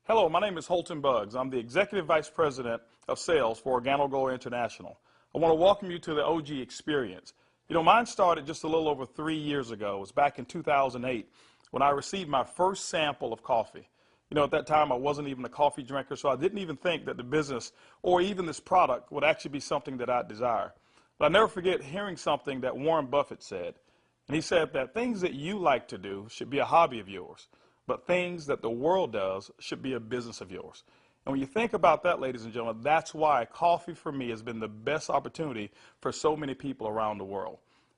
Hello, my name is Holton Buggs. I'm the Executive Vice President of Sales for OrganoGold International. I want to welcome you to the OG experience. Mine started just a little over 3 years ago. It was back in 2008 when I received my first sample of coffee. At that time I wasn't even a coffee drinker, so I didn't even think that the business or even this product would actually be something that I'd desire. But I never forget hearing something that Warren Buffett said. And he said that things that you like to do should be a hobby of yours, but things that the world does should be a business of yours. And when you think about that, ladies and gentlemen, that's why coffee for me has been the best opportunity for so many people around the world.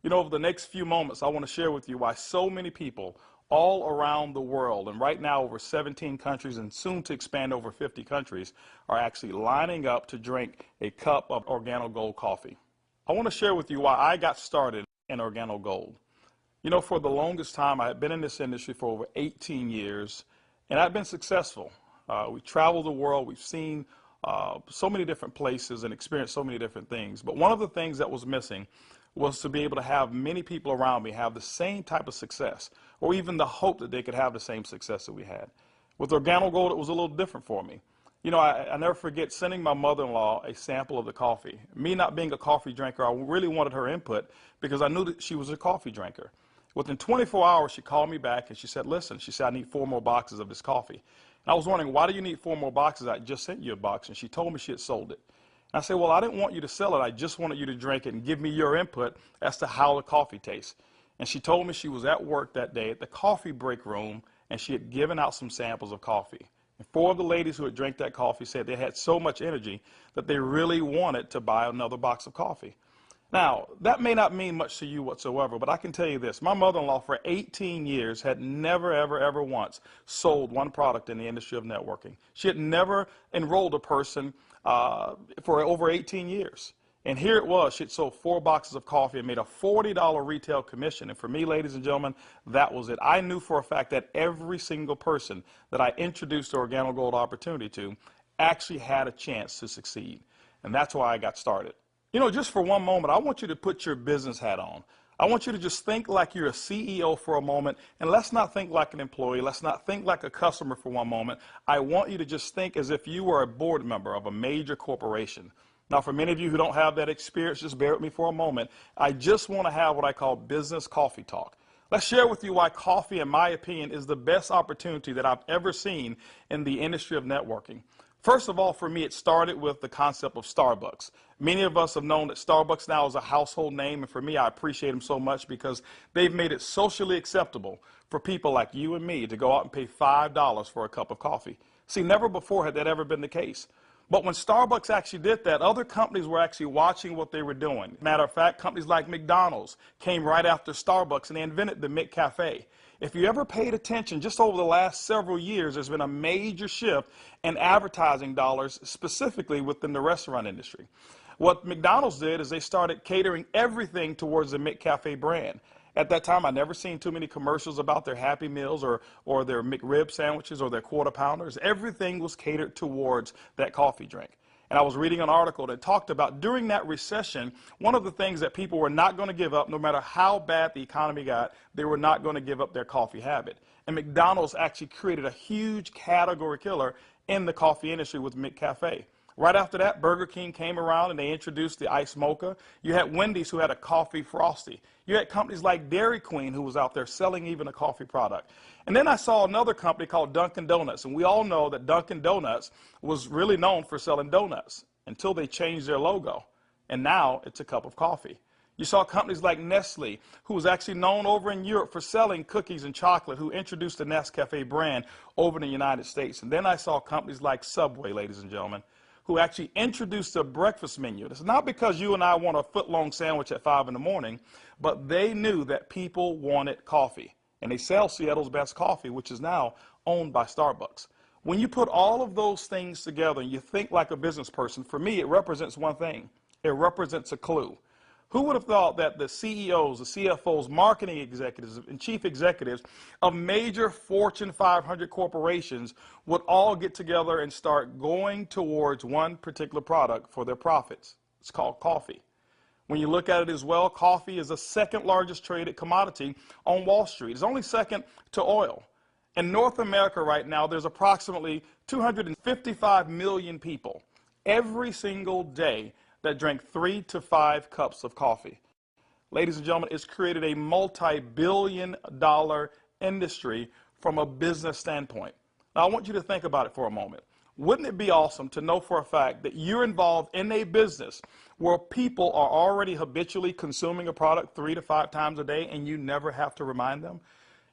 Over the next few moments, I want to share with you why so many people all around the world, and right now over 17 countries and soon to expand over 50 countries, are actually lining up to drink a cup of OrganoGold coffee. I want to share with you why I got started in OrganoGold. For the longest time, I had been in this industry for over 18 years, and I've been successful. We traveled the world, we've seen so many different places and experienced so many different things. But one of the things that was missing was to be able to have many people around me have the same type of success, or even the hope that they could have the same success that we had. With OrganoGold, it was a little different for me. I never forget sending my mother-in-law a sample of the coffee. Me not being a coffee drinker, I really wanted her input because I knew that she was a coffee drinker. Within 24 hours, she called me back and she said, listen, she said, I need 4 more boxes of this coffee. And I was wondering, why do you need 4 more boxes? I just sent you a box. And she told me she had sold it. And I said, well, I didn't want you to sell it. I just wanted you to drink it and give me your input as to how the coffee tastes. And she told me she was at work that day at the coffee break room, and she had given out some samples of coffee. And 4 of the ladies who had drank that coffee said they had so much energy that they really wanted to buy another box of coffee. Now, that may not mean much to you whatsoever, but I can tell you this. My mother-in-law for 18 years had never, ever once sold one product in the industry of networking. She had never enrolled a person for over 18 years. And here it was. She had sold 4 boxes of coffee and made a $40 retail commission. And for me, ladies and gentlemen, that was it. I knew for a fact that every single person that I introduced the OrganoGold opportunity to actually had a chance to succeed. And that's why I got started. Just for one moment, I want you to put your business hat on. I want you to just think like you're a CEO for a moment, and let's not think like an employee. Let's not think like a customer for one moment. I want you to just think as if you were a board member of a major corporation. Now, for many of you who don't have that experience, just bear with me for a moment. I just want to have what I call business coffee talk. Let's share with you why coffee, in my opinion, is the best opportunity that I've ever seen in the industry of networking. First of all, for me, it started with the concept of Starbucks. Many of us have known that Starbucks now is a household name, and for me, I appreciate them so much because they've made it socially acceptable for people like you and me to go out and pay $5 for a cup of coffee. See, never before had that ever been the case. But when Starbucks actually did that, other companies were actually watching what they were doing. Matter of fact, companies like McDonald's came right after Starbucks, and they invented the McCafe. If you ever paid attention, just over the last several years, there's been a major shift in advertising dollars, specifically within the restaurant industry. What McDonald's did is they started catering everything towards the McCafe brand. At that time, I'd never seen too many commercials about their Happy Meals or their McRib sandwiches or their Quarter Pounders. Everything was catered towards that coffee drink. And I was reading an article that talked about during that recession, one of the things that people were not going to give up, no matter how bad the economy got, they were not going to give up their coffee habit. And McDonald's actually created a huge category killer in the coffee industry with McCafe. Right after that, Burger King came around and they introduced the iced mocha. You had Wendy's who had a coffee frosty. You had companies like Dairy Queen who was out there selling even a coffee product. And then I saw another company called Dunkin' Donuts. And we all know that Dunkin' Donuts was really known for selling donuts until they changed their logo. And now it's a cup of coffee. You saw companies like Nestle, who was actually known over in Europe for selling cookies and chocolate, who introduced the Nescafe brand over in the United States. And then I saw companies like Subway, ladies and gentlemen, who actually introduced a breakfast menu. It's not because you and I want a foot-long sandwich at 5 in the morning, but they knew that people wanted coffee. And they sell Seattle's best coffee, which is now owned by Starbucks. When you put all of those things together and you think like a business person, for me, it represents one thing. It represents a clue. Who would have thought that the CEOs, the CFOs, marketing executives, and chief executives of major Fortune 500 corporations would all get together and start going towards one particular product for their profits? It's called coffee. When you look at it as well, coffee is the second largest traded commodity on Wall Street. It's only second to oil. In North America right now, there's approximately 255 million people every single day that drink 3 to 5 cups of coffee. Ladies and gentlemen, it's created a multi-billion-dollar industry from a business standpoint. Now, I want you to think about it for a moment. Wouldn't it be awesome to know for a fact that you're involved in a business where people are already habitually consuming a product 3 to 5 times a day and you never have to remind them?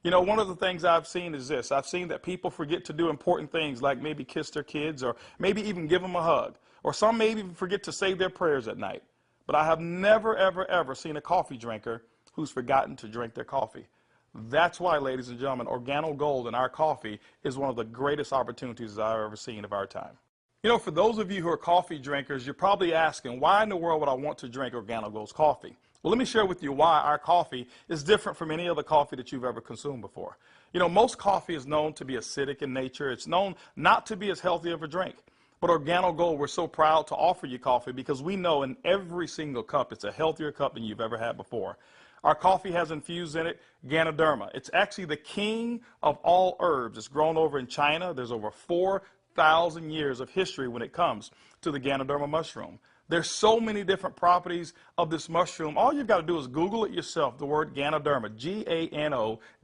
You know, one of the things I've seen is this. I've seen that people forget to do important things like maybe kiss their kids or maybe even give them a hug. Or some may even forget to say their prayers at night. But I have never, ever, ever seen a coffee drinker who's forgotten to drink their coffee. That's why, ladies and gentlemen, Organo Gold in our coffee is one of the greatest opportunities I've ever seen of our time. You know, for those of you who are coffee drinkers, you're probably asking, why in the world would I want to drink Organo Gold's coffee? Well, let me share with you why our coffee is different from any other coffee that you've ever consumed before. You know, most coffee is known to be acidic in nature. It's known not to be as healthy of a drink. But Organo Gold, we're so proud to offer you coffee because we know in every single cup it's a healthier cup than you've ever had before. Our coffee has infused in it Ganoderma. It's actually the king of all herbs. It's grown over in China. There's over 4,000 years of history when it comes to the Ganoderma mushroom. There's so many different properties of this mushroom. All you've got to do is Google it yourself, the word Ganoderma,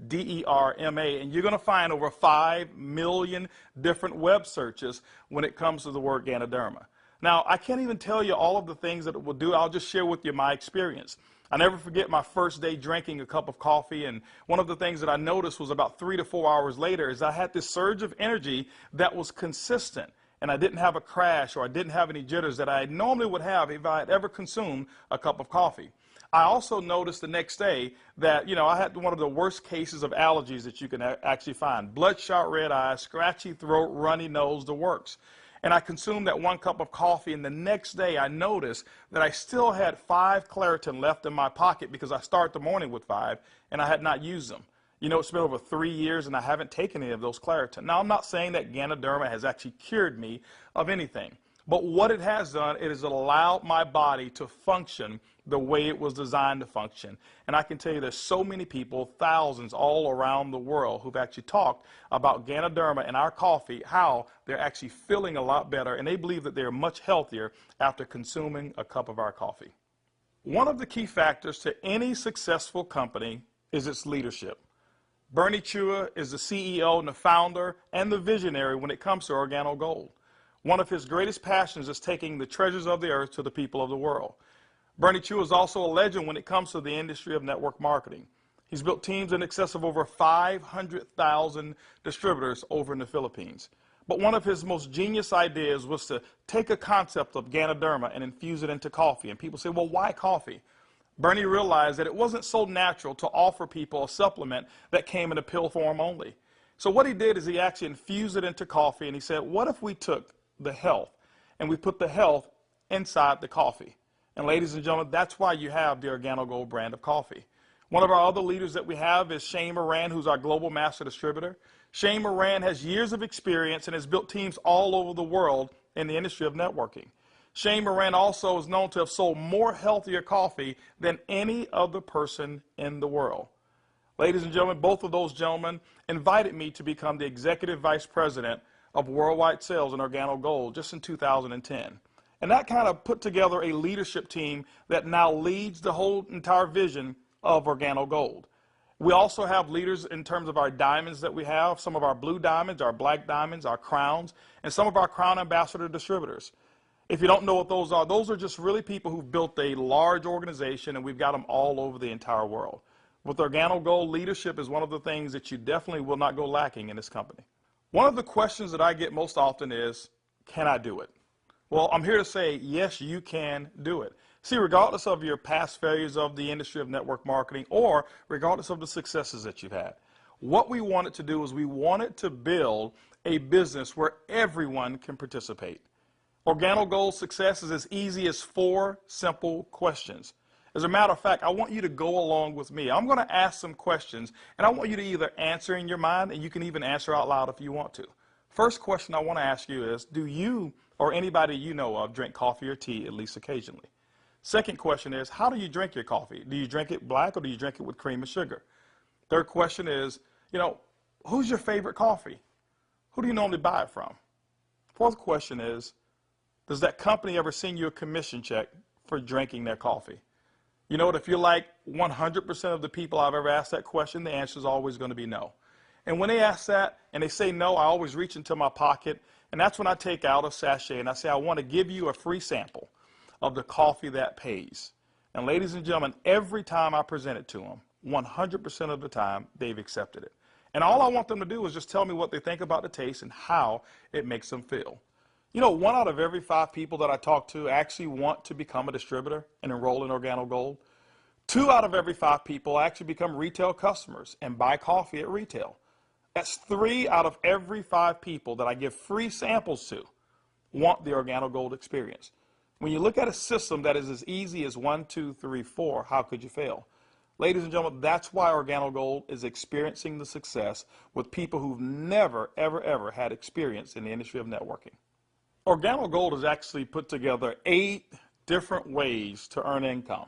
Ganoderma, and you're going to find over 5 million different web searches when it comes to the word Ganoderma. Now, I can't even tell you all of the things that it will do. I'll just share with you my experience. I never forget my first day drinking a cup of coffee, and one of the things that I noticed was about 3 to 4 hours later is I had this surge of energy that was consistent. And I didn't have a crash or I didn't have any jitters that I normally would have if I had ever consumed a cup of coffee. I also noticed the next day that, you know, I had one of the worst cases of allergies that you can actually find. Bloodshot red eyes, scratchy throat, runny nose, the works. And I consumed that 1 cup of coffee, and the next day I noticed that I still had 5 Claritin left in my pocket because I start the morning with 5 and I had not used them. You know, it's been over 3 years and I haven't taken any of those Claritin. Now, I'm not saying that Ganoderma has actually cured me of anything. But what it has done, it has allowed my body to function the way it was designed to function. And I can tell you there's so many people, thousands all around the world, who've actually talked about Ganoderma and our coffee, how they're actually feeling a lot better, and they believe that they're much healthier after consuming a cup of our coffee. One of the key factors to any successful company is its leadership. Bernie Chua is the CEO and the founder and the visionary when it comes to Organo Gold. One of his greatest passions is taking the treasures of the earth to the people of the world. Bernie Chua is also a legend when it comes to the industry of network marketing. He's built teams in excess of over 500,000 distributors over in the Philippines. But one of his most genius ideas was to take a concept of Ganoderma and infuse it into coffee. And people say, well, why coffee? Bernie realized that it wasn't so natural to offer people a supplement that came in a pill form only. So what he did is he actually infused it into coffee, and he said, what if we took the health and we put the health inside the coffee? And ladies and gentlemen, that's why you have the Organo Gold brand of coffee. One of our other leaders that we have is Shane Moran, who's our global master distributor. Shane Moran has years of experience and has built teams all over the world in the industry of networking. Shane Moran also is known to have sold more healthier coffee than any other person in the world. Ladies and gentlemen, both of those gentlemen invited me to become the Executive Vice President of Worldwide Sales in Organo Gold just in 2010. And that kind of put together a leadership team that now leads the whole entire vision of Organo Gold. We also have leaders in terms of our diamonds that we have, some of our blue diamonds, our black diamonds, our crowns, and some of our crown ambassador distributors. If you don't know what those are just really people who've built a large organization, and we've got them all over the entire world. With Organo Gold, leadership is one of the things that you definitely will not go lacking in this company. One of the questions that I get most often is, can I do it? Well, I'm here to say, yes, you can do it. See, regardless of your past failures of the industry of network marketing or regardless of the successes that you've had, what we wanted to do is we wanted to build a business where everyone can participate. Organo Gold's success is as easy as 4 simple questions. As a matter of fact, I want you to go along with me. I'm going to ask some questions, and I want you to either answer in your mind, and you can even answer out loud if you want to. First question I want to ask you is, do you or anybody you know of drink coffee or tea at least occasionally? Second question is, how do you drink your coffee? Do you drink it black or do you drink it with cream and sugar? Third question is, Who's your favorite coffee? Who do you normally buy it from? Fourth question is, does that company ever send you a commission check for drinking their coffee? You know what, if you're like 100% of the people I've ever asked that question, the answer is always going to be no. And when they ask that and they say no, I always reach into my pocket, and that's when I take out a sachet and I say, I want to give you a free sample of the coffee that pays. And ladies and gentlemen, every time I present it to them, 100% of the time, they've accepted it. And all I want them to do is just tell me what they think about the taste and how it makes them feel. You know, 1 out of every 5 people that I talk to actually want to become a distributor and enroll in OrganoGold. 2 out of every 5 people actually become retail customers and buy coffee at retail. That's 3 out of every 5 people that I give free samples to want the OrganoGold experience. When you look at a system that is as easy as 1, 2, 3, 4, how could you fail? Ladies and gentlemen, that's why OrganoGold is experiencing the success with people who've never, ever had experience in the industry of networking. OrganoGold has actually put together 8 different ways to earn income.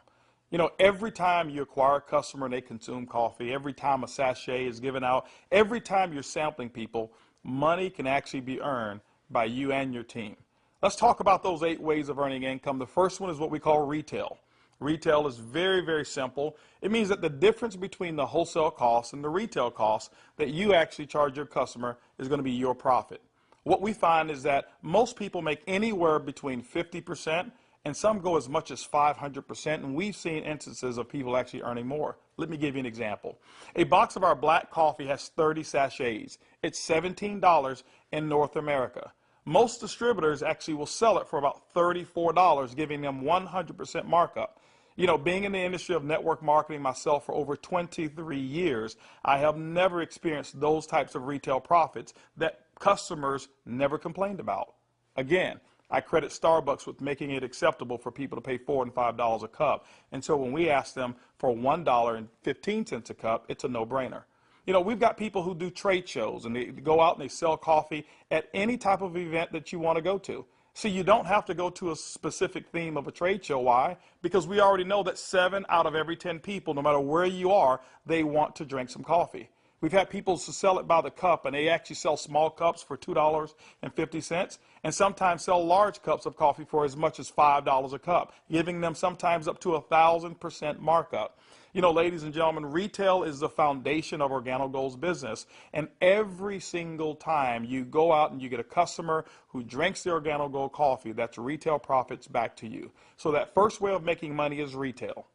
You know, every time you acquire a customer and they consume coffee, every time a sachet is given out, every time you're sampling people, money can actually be earned by you and your team. Let's talk about those 8 ways of earning income. The first one is what we call retail. Retail is very, very simple. It means that the difference between the wholesale cost and the retail cost that you actually charge your customer is going to be your profit. What we find is that most people make anywhere between 50% and some go as much as 500%, and we've seen instances of people actually earning more. Let me give you an example. A box of our black coffee has 30 sachets. It's $17 in North America. Most distributors actually will sell it for about $34, giving them 100% markup. You know, being in the industry of network marketing myself for over 23 years, I have never experienced those types of retail profits that customers never complained about. Again, I credit Starbucks with making it acceptable for people to pay $4 and $5 a cup. And so when we ask them for $1.15 a cup, it's a no-brainer. You know, we've got people who do trade shows and they go out and they sell coffee at any type of event that you want to go to. See, you don't have to go to a specific theme of a trade show. Why? Because we already know that 7 out of every 10 people, no matter where you are, they want to drink some coffee. We've had people to sell it by the cup, and they actually sell small cups for $2.50, and sometimes sell large cups of coffee for as much as $5 a cup, giving them sometimes up to 1,000% markup. You know, ladies and gentlemen, retail is the foundation of OrganoGold's business, and every single time you go out and you get a customer who drinks the OrganoGold coffee, that's retail profits back to you. So that first way of making money is retail.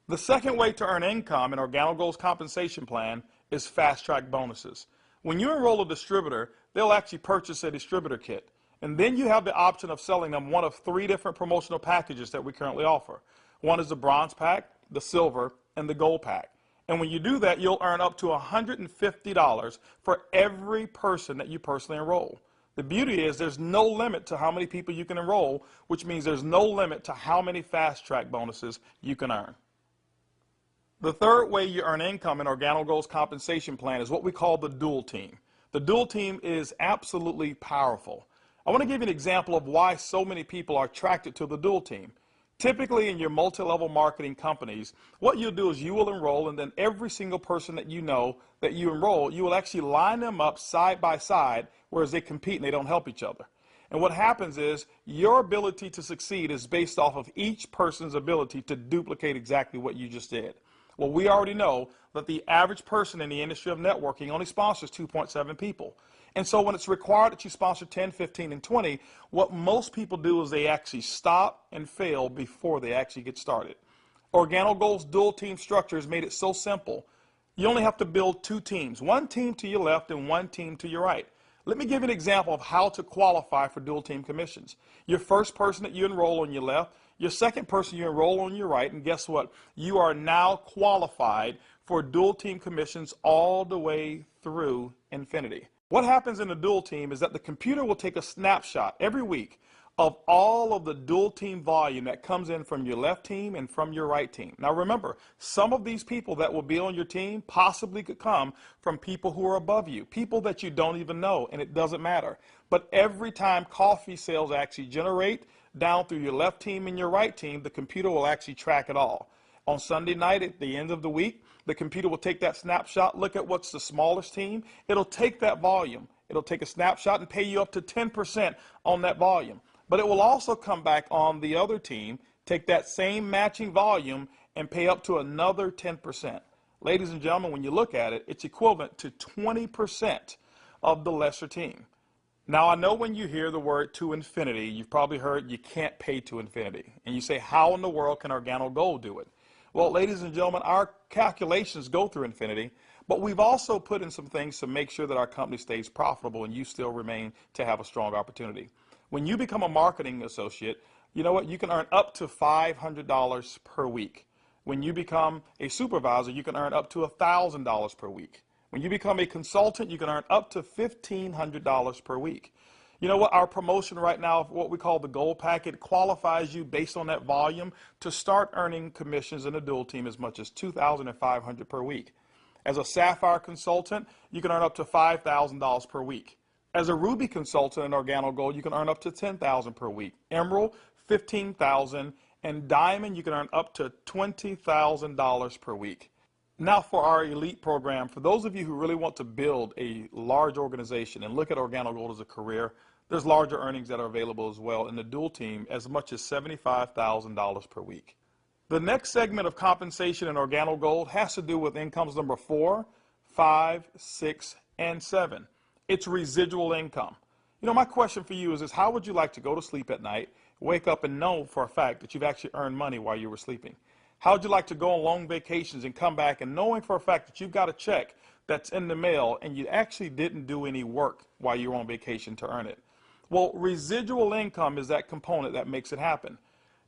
The second way to earn income in OrganoGold's compensation plan is fast-track bonuses. When you enroll a distributor, they'll actually purchase a distributor kit. And then you have the option of selling them one of 3 different promotional packages that we currently offer. One is the bronze pack, the silver, and the gold pack. And when you do that, you'll earn up to $150 for every person that you personally enroll. The beauty is there's no limit to how many people you can enroll, which means there's no limit to how many fast-track bonuses you can earn. The third way you earn income in OrganoGold's compensation plan is what we call the dual team. The dual team is absolutely powerful. I want to give you an example of why so many people are attracted to the dual team. Typically in your multi-level marketing companies, what you'll do is you will enroll, and then every single person that you know that you enroll, you will actually line them up side by side, whereas they compete and they don't help each other. And what happens is your ability to succeed is based off of each person's ability to duplicate exactly what you just did. Well, we already know that the average person in the industry of networking only sponsors 2.7 people. And so when it's required that you sponsor 10, 15, and 20, what most people do is they actually stop and fail before they actually get started. OrganoGold's dual team structure has made it so simple. You only have to build 2 teams, 1 team to your left and 1 team to your right. Let me give you an example of how to qualify for dual team commissions. Your first person that you enroll on your left, your second person you enroll on your right, and guess what? You are now qualified for dual team commissions all the way through infinity. What happens in a dual team is that the computer will take a snapshot every week of all of the dual team volume that comes in from your left team and from your right team. Now remember, some of these people that will be on your team possibly could come from people who are above you, people that you don't even know, and it doesn't matter. But every time coffee sales actually generate down through your left team and your right team, the computer will actually track it all. On Sunday night at the end of the week, the computer will take that snapshot, look at what's the smallest team. It'll take that volume. It'll take a snapshot and pay you up to 10% on that volume. But it will also come back on the other team, take that same matching volume and pay up to another 10%. Ladies and gentlemen, when you look at it, it's equivalent to 20% of the lesser team. Now, I know when you hear the word to infinity, you've probably heard you can't pay to infinity. And you say, how in the world can Organo Gold do it? Well, ladies and gentlemen, our calculations go through infinity, but we've also put in some things to make sure that our company stays profitable and you still remain to have a strong opportunity. When you become a marketing associate, you know what? You can earn up to $500 per week. When you become a supervisor, you can earn up to $1,000 per week. When you become a consultant, you can earn up to $1,500 per week. You know what? Our promotion right now, what we call the gold packet, qualifies you based on that volume to start earning commissions in a dual team as much as $2,500 per week. As a sapphire consultant, you can earn up to $5,000 per week. As a ruby consultant in Organo Gold, you can earn up to $10,000 per week. Emerald, $15,000, and diamond, you can earn up to $20,000 per week. Now for our elite program, for those of you who really want to build a large organization and look at Organo Gold as a career, there's larger earnings that are available as well in the dual team, as much as $75,000 per week. The next segment of compensation in Organo Gold has to do with incomes number 4, 5, 6, and 7. It's residual income. You know, my question for you is this: how would you like to go to sleep at night, wake up and know for a fact that you've actually earned money while you were sleeping? How would you like to go on long vacations and come back and knowing for a fact that you've got a check that's in the mail and you actually didn't do any work while you were on vacation to earn it? Well, residual income is that component that makes it happen.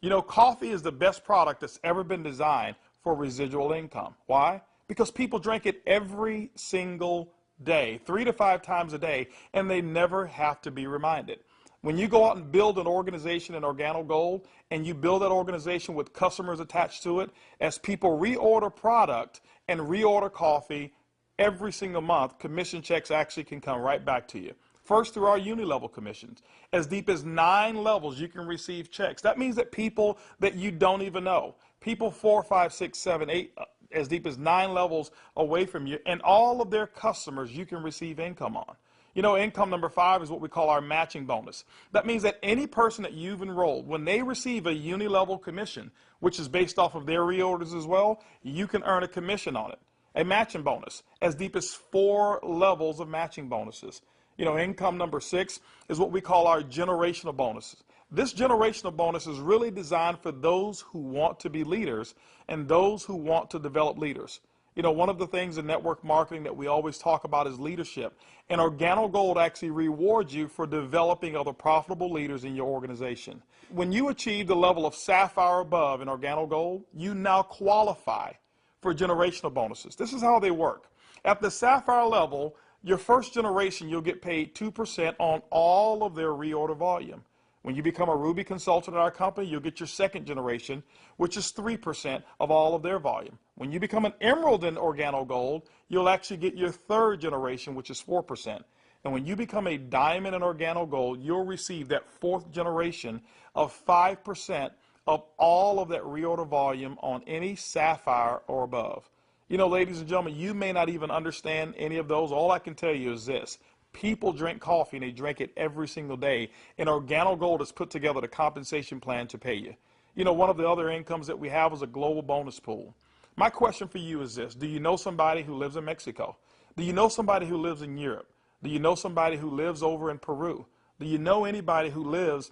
You know, coffee is the best product that's ever been designed for residual income. Why? Because people drink it every single day, 3 to 5 times a day, and they never have to be reminded. When you go out and build an organization in Organo Gold and you build that organization with customers attached to it, as people reorder product and reorder coffee every single month, commission checks actually can come right back to you. First, through our uni-level commissions. As deep as 9 levels, you can receive checks. That means that people that you don't even know, people 4, 5, 6, 7, 8, as deep as 9 levels away from you, and all of their customers you can receive income on. You know, income number 5 is what we call our matching bonus. That means that any person that you've enrolled, when they receive a uni-level commission, which is based off of their reorders as well, you can earn a commission on it. A matching bonus, as deep as 4 levels of matching bonuses. You know, income number 6 is what we call our generational bonuses. This generational bonus is really designed for those who want to be leaders and those who want to develop leaders. You know, one of the things in network marketing that we always talk about is leadership. And Organo Gold actually rewards you for developing other profitable leaders in your organization. When you achieve the level of sapphire above in Organo Gold, you now qualify for generational bonuses. This is how they work. At the sapphire level, your first generation, you'll get paid 2% on all of their reorder volume. When you become a Ruby consultant at our company, you'll get your second generation, which is 3% of all of their volume. When you become an Emerald in Organo Gold, you'll actually get your third generation, which is 4%. And when you become a Diamond in Organo Gold, you'll receive that fourth generation of 5% of all of that reorder volume on any Sapphire or above. You know, ladies and gentlemen, you may not even understand any of those. All I can tell you is this: people drink coffee and they drink it every single day. And Organo Gold has put together the compensation plan to pay you. You know, one of the other incomes that we have is a global bonus pool. My question for you is this: do you know somebody who lives in Mexico? Do you know somebody who lives in Europe? Do you know somebody who lives over in Peru? Do you know anybody who lives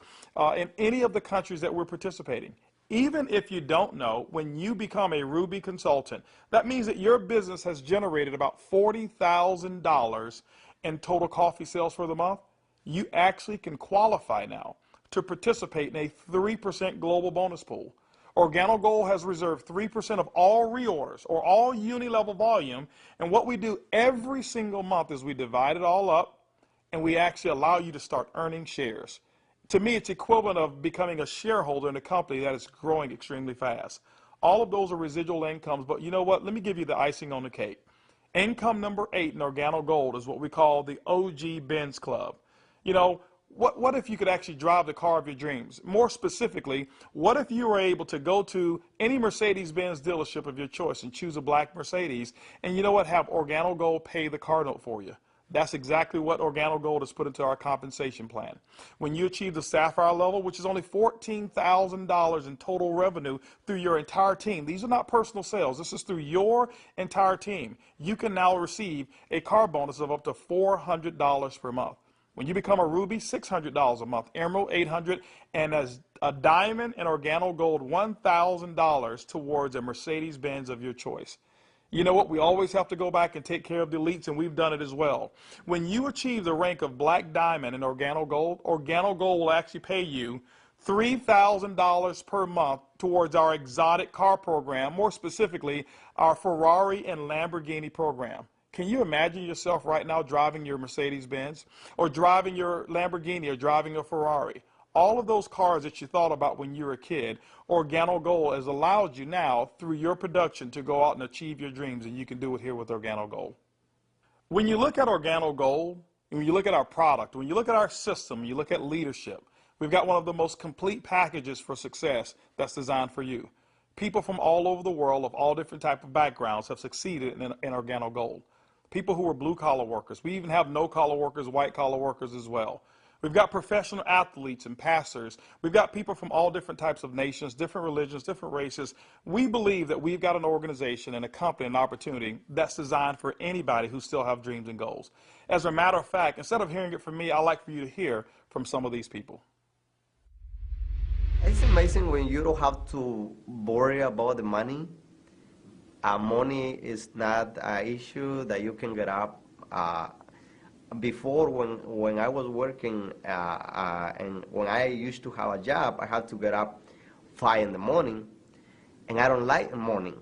in any of the countries that we're participating? Even if you don't know, when you become a Ruby consultant, that means that your business has generated about $40,000 in total coffee sales for the month. You actually can qualify now to participate in a 3% global bonus pool. Organo Gold has reserved 3% of all reorders or all uni-level volume, and what we do every single month is we divide it all up and we actually allow you to start earning shares. To me, it's equivalent of becoming a shareholder in a company that is growing extremely fast. All of those are residual incomes, but you know what? Let me give you the icing on the cake. Income number 8 in Organo Gold is what we call the OG Benz Club. You know, what if you could actually drive the car of your dreams? More specifically, what if you were able to go to any Mercedes-Benz dealership of your choice and choose a black Mercedes, and you know what, have Organo Gold pay the car note for you? That's exactly what Organo Gold has put into our compensation plan. When you achieve the Sapphire level, which is only $14,000 in total revenue through your entire team, these are not personal sales, this is through your entire team, you can now receive a car bonus of up to $400 per month. When you become a Ruby, $600 a month, Emerald, $800, and as a Diamond and Organo Gold, $1,000 towards a Mercedes-Benz of your choice. You know what? We always have to go back and take care of the elites, and we've done it as well. When you achieve the rank of Black Diamond in Organo Gold will actually pay you $3,000 per month towards our exotic car program, more specifically, our Ferrari and Lamborghini program. Can you imagine yourself right now driving your Mercedes-Benz, or driving your Lamborghini, or driving a Ferrari? All of those cars that you thought about when you were a kid, Organo Gold has allowed you now, through your production, to go out and achieve your dreams, and you can do it here with Organo Gold. When you look at Organo Gold, and when you look at our product, when you look at our system, you look at leadership, we've got one of the most complete packages for success that's designed for you. People from all over the world of all different types of backgrounds have succeeded in Organo Gold. People who are blue-collar workers. We even have no-collar workers, white-collar workers as well. We've got professional athletes and pastors. We've got people from all different types of nations, different religions, different races. We believe that we've got an organization and a company, an opportunity that's designed for anybody who still have dreams and goals. As a matter of fact, instead of hearing it from me, I'd like for you to hear from some of these people. It's amazing when you don't have to worry about the money. Money is not an issue that you can get up. Before, when I was working and when I used to have a job, I had to get up 5 in the morning, and I don't like the morning.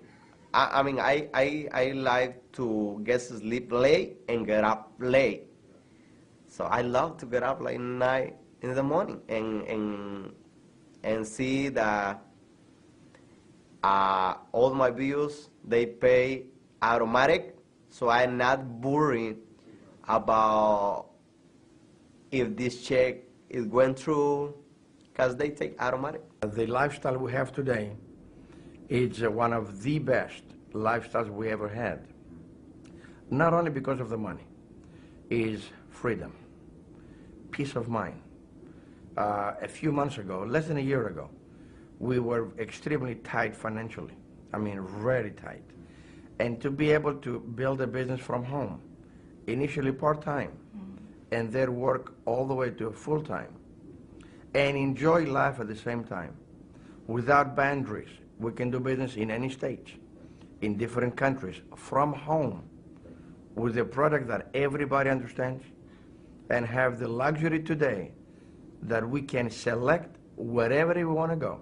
I mean, I like to get to sleep late and get up late. So I love to get up like 9 in the morning and see that all my bills, they pay automatic, so I'm not worried about if this check is going through, because they take automatic. The lifestyle we have today is one of the best lifestyles we ever had. Not only because of the money, is freedom, peace of mind. A few months ago, less than a year ago, we were extremely tight financially. I mean, really tight. And to be able to build a business from home, initially part-time, and then work all the way to full-time, and enjoy life at the same time, without boundaries. We can do business in any state, in different countries, from home, with a product that everybody understands, and have the luxury today that we can select wherever we want to go,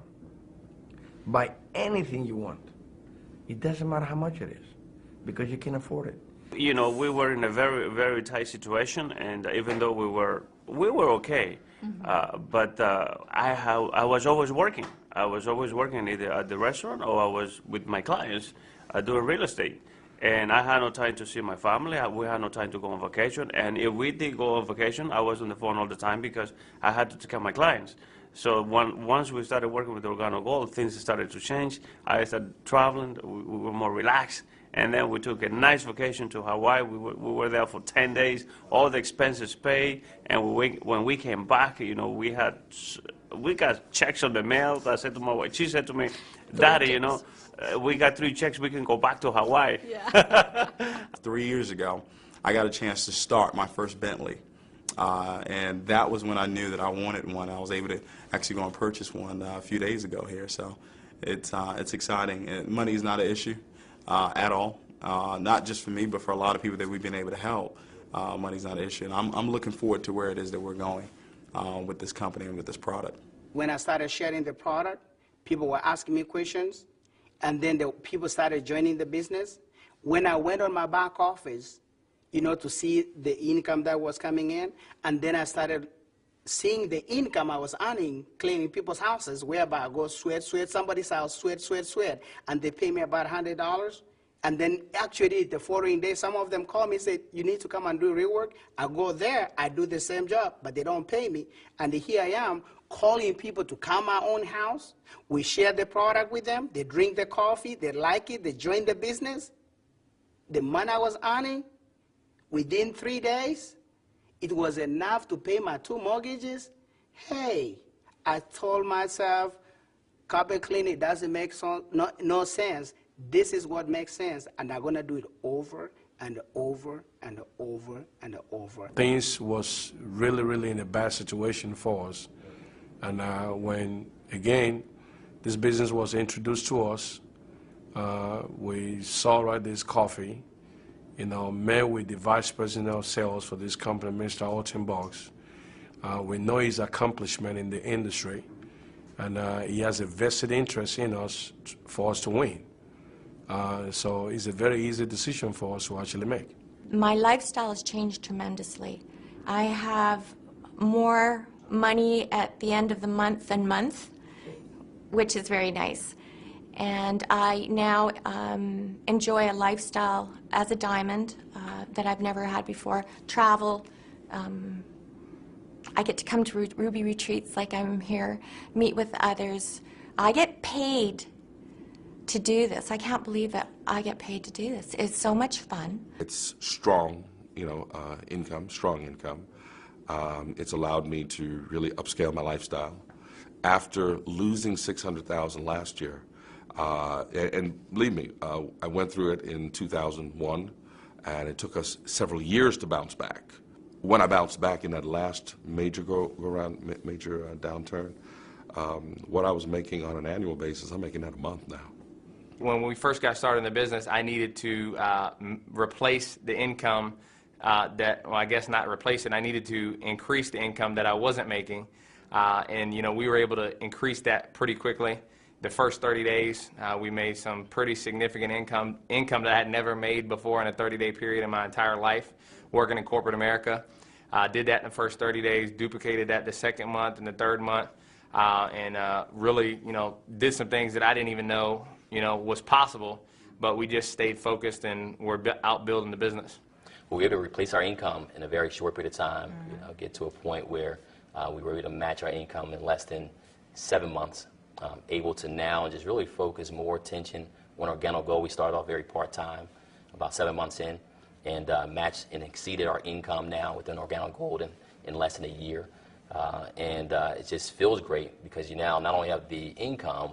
buy anything you want. It doesn't matter how much it is, because you can afford it. You know, we were in a very, very tight situation, and even though we were okay, but I was always working. I was always working either at the restaurant or I was with my clients doing real estate. And I had no time to see my family. We had no time to go on vacation. And if we did go on vacation, I was on the phone all the time because I had to take care of my clients. So once we started working with Organo Gold, things started to change. I started traveling. We were more relaxed. And then we took a nice vacation to Hawaii. We were there for 10 days, all the expenses paid. And when we came back, you know, we got checks on the mail. I said to my wife, she said to me, Daddy, you know, we got 3 checks, we can go back to Hawaii. Yeah. 3 years ago, I got a chance to start my first Bentley. And that was when I knew that I wanted one. I was able to actually go and purchase one a few days ago here. So it's exciting. Money is not an issue at all. Not just for me, but for a lot of people that we've been able to help. Money's not an issue. And I'm looking forward to where it is that we're going with this company and with this product. When I started sharing the product, people were asking me questions, and then the people started joining the business. When I went on my back office, you know, to see the income that was coming in, and then I started seeing the income I was earning cleaning people's houses, whereby I go sweat somebody's house, sweat, and they pay me about $100. And then actually the following day, some of them call me and say, you need to come and do rework. I go there, I do the same job, but they don't pay me. And here I am calling people to come my own house. We share the product with them. They drink the coffee. They like it. They join the business. The money I was earning, within 3 days, it was enough to pay my 2 mortgages. Hey, I told myself, carpet cleaning doesn't make no sense. This is what makes sense, and I'm going to do it over and over and over and over. Things was really in a bad situation for us. And when, again, this business was introduced to us, we saw this coffee, met with the vice president of sales for this company, Mr. Holton. We know his accomplishment in the industry, and he has a vested interest in us for us to win. So it's a very easy decision for us to actually make. My lifestyle has changed tremendously. I have more money at the end of the month, which is very nice. And I now enjoy a lifestyle as a diamond that I've never had before. Travel. I get to come to Ruby retreats like I'm here, meet with others. I get paid to do this. I can't believe that I get paid to do this. It's so much fun. It's strong, income, strong income. It's allowed me to really upscale my lifestyle. After losing $600,000 last year, and believe me, I went through it in 2001, and it took us several years to bounce back. When I bounced back in that last major downturn, what I was making on an annual basis, I'm making that a month now. When we first got started in the business, I needed to replace the income I guess not replace it. I needed to increase the income that I wasn't making, and we were able to increase that pretty quickly. The first 30 days, we made some pretty significant income that I had never made before in a 30-day period in my entire life working in corporate America. Did that in the first 30 days, duplicated that the second month and the third month, and really, did some things that I didn't even know, was possible, but we just stayed focused and we're out building the business. We were able to replace our income in a very short period of time, get to a point where we were able to match our income in less than 7 months. Able to now just really focus more attention on Organo Gold. We started off very part-time, about 7 months in, and matched and exceeded our income now within Organo Gold in less than a year. And it just feels great because you now not only have the income,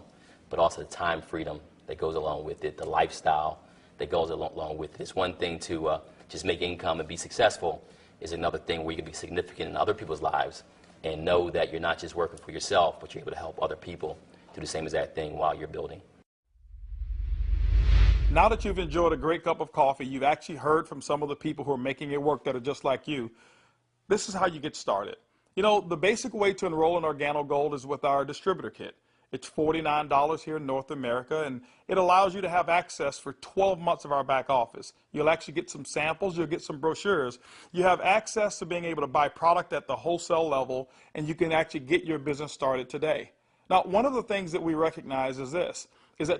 but also the time freedom that goes along with it, the lifestyle that goes along with it. It's one thing to just make income and be successful. Is another thing where you can be significant in other people's lives and know that you're not just working for yourself, but you're able to help other people do the same exact thing while you're building. Now that you've enjoyed a great cup of coffee, you've actually heard from some of the people who are making it work that are just like you. This is how you get started. The basic way to enroll in Organo Gold is with our distributor kit. It's $49 here in North America, and it allows you to have access for 12 months of our back office. You'll actually get some samples, you'll get some brochures. You have access to being able to buy product at the wholesale level, and you can actually get your business started today. Now, one of the things that we recognize is that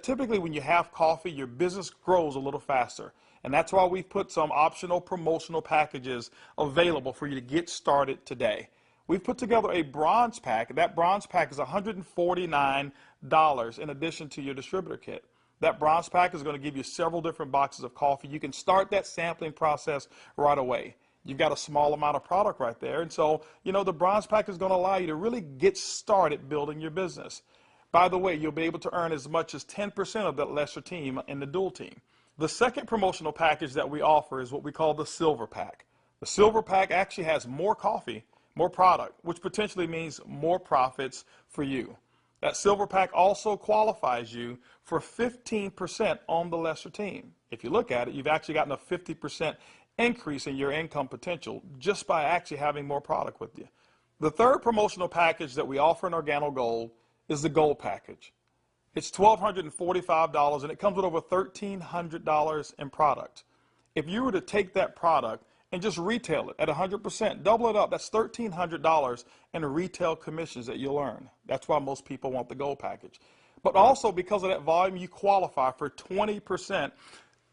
typically when you have coffee, your business grows a little faster. And that's why we've put some optional promotional packages available for you to get started today. We've put together a bronze pack. That bronze pack is $149 in addition to your distributor kit. That bronze pack is going to give you several different boxes of coffee. You can start that sampling process right away. You've got a small amount of product right there. And so, the bronze pack is going to allow you to really get started building your business. By the way, you'll be able to earn as much as 10% of that lesser team in the dual team. The second promotional package that we offer is what we call the silver pack. The silver pack actually has more coffee, more product, which potentially means more profits for you. That silver pack also qualifies you for 15% on the lesser team. If you look at it, you've actually gotten a 50% increase in your income potential just by actually having more product with you. The third promotional package that we offer in Organo Gold is the Gold package. It's $1,245 and it comes with over $1,300 in product. If you were to take that product and just retail it at 100%, double it up, that's $1,300 in retail commissions that you'll earn. That's why most people want the Gold package. But also because of that volume, you qualify for 20%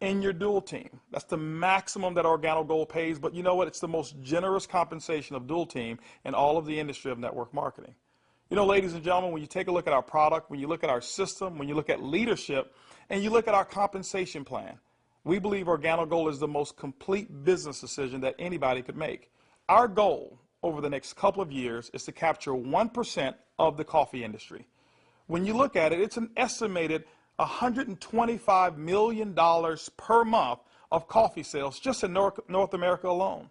in your dual team. That's the maximum that Organo Gold pays, but you know what? It's the most generous compensation of dual team in all of the industry of network marketing. You know, ladies and gentlemen, when you take a look at our product, when you look at our system, when you look at leadership, and you look at our compensation plan, we believe Organo Gold is the most complete business decision that anybody could make. Our goal over the next couple of years is to capture 1% of the coffee industry. When you look at it, it's an estimated $125 million per month of coffee sales just in North America alone.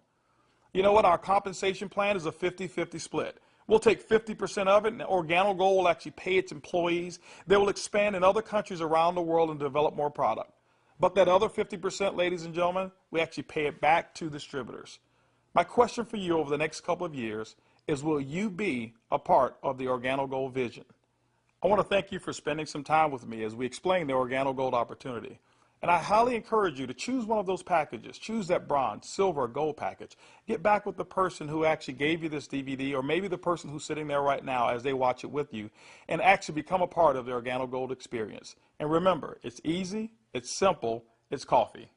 You know what? Our compensation plan is a 50-50 split. We'll take 50% of it, and Organo Gold will actually pay its employees. They will expand in other countries around the world and develop more product. But that other 50%, ladies and gentlemen, we actually pay it back to distributors. My question for you over the next couple of years is, will you be a part of the Organo Gold vision? I want to thank you for spending some time with me as we explain the Organo Gold opportunity. And I highly encourage you to choose one of those packages. Choose that bronze, silver, or gold package. Get back with the person who actually gave you this DVD, or maybe the person who's sitting there right now as they watch it with you, and actually become a part of the Organo Gold experience. And remember, it's easy, it's simple, it's coffee.